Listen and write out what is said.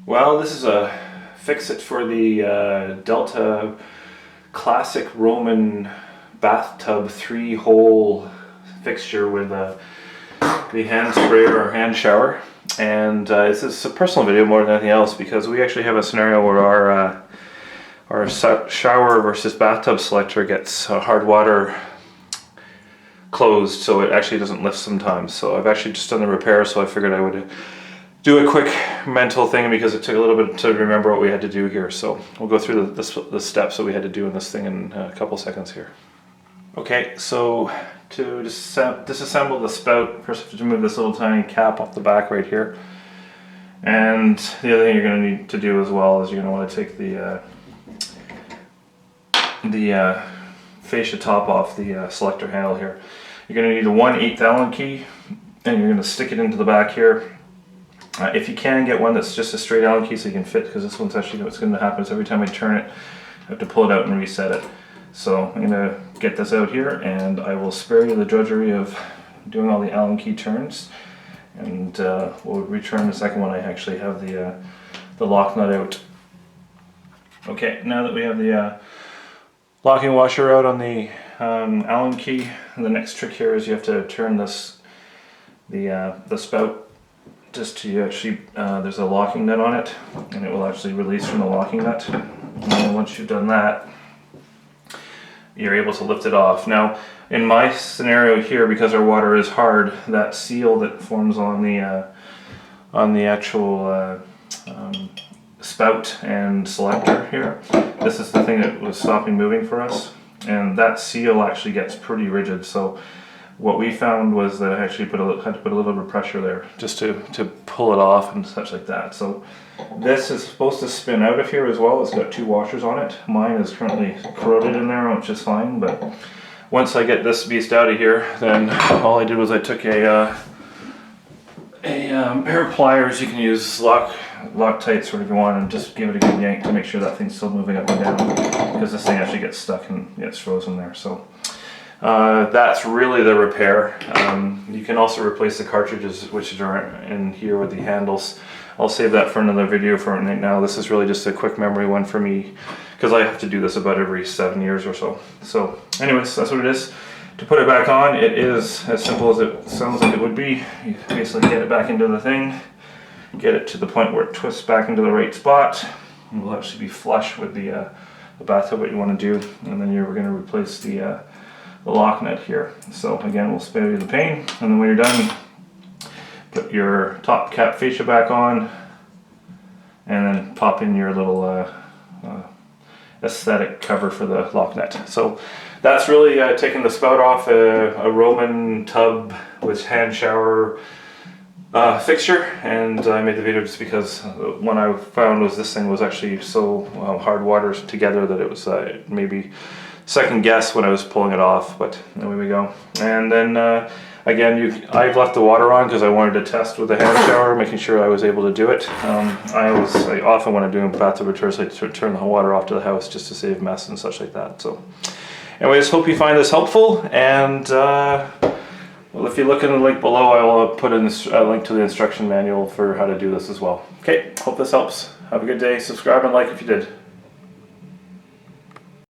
Well, this is a fix-it for the Delta classic Roman bathtub 3-hole fixture with the hand sprayer or hand shower. And this is a personal video more than anything else because we actually have a scenario where our shower versus bathtub selector gets hard water closed, so it actually doesn't lift sometimes. So I've actually just done the repair, so I figured I would do a quick mental thing because it took a little bit to remember what we had to do here. So we'll go through the steps that we had to do in this thing in a couple seconds here. Okay, so to disassemble the spout, first you have to remove this little tiny cap off the back right here. And the other thing you're going to need to do as well is you're going to want to take the fascia top off the selector handle here. You're going to need a 1/8 Allen key, and you're going to stick it into the back here. If you can, get one that's just a straight Allen key so you can fit, because this one's actually what's going to happen is every time I turn it, I have to pull it out and reset it. So I'm going to get this out here, and I will spare you the drudgery of doing all the Allen key turns, and we'll return the second one. I actually have the lock nut out. Okay, now that we have the locking washer out on the Allen key, the next trick here is you have to turn the spout just to actually, there's a locking nut on it, and it will actually release from the locking nut. And then once you've done that, you're able to lift it off. Now, in my scenario here, because our water is hard, that seal that forms on the actual spout and selector here, this is the thing that was stopping moving for us, and that seal actually gets pretty rigid. So what we found was that I actually had to put a little bit of pressure there just to pull it off and such like that. So this is supposed to spin out of here as well. It's got 2 washers on it. Mine is currently corroded in there, which is fine, but once I get this beast out of here, then all I did was I took a pair of pliers. You can use Locktight sort of if you want, and just give it a good yank to make sure that thing's still moving up and down, because this thing actually gets stuck and gets frozen there. So that's really the repair. You can also replace the cartridges, which are in here with the handles. I'll save that for another video. For right now, this is really just a quick memory one for me, because I have to do this about every 7 years or so. So anyways, that's what it is. To put it back on, it is as simple as it sounds like it would be. You basically get it back into the thing, get it to the point where it twists back into the right spot, and will actually be flush with the bathtub, what you want to do, and then you're going to replace the lock nut here. So again, we'll spare you the pain, and then when you're done, put your top cap fascia back on, and then pop in your little aesthetic cover for the lock nut. So that's really taking the spout off a Roman tub with hand shower fixture, and I made the video just because what I found was this thing was actually so hard water together that it was maybe second guess when I was pulling it off, but away we go. And then again, I've left the water on because I wanted to test with the hand shower, making sure I was able to do it. I often when I'm doing bathtub repairs, I turn the water off to the house just to save mess and such like that. So anyways, hope you find this helpful, and well, if you look in the link below, I will put in a link to the instruction manual for how to do this as well. Okay, hope this helps. Have a good day. Subscribe and like if you did.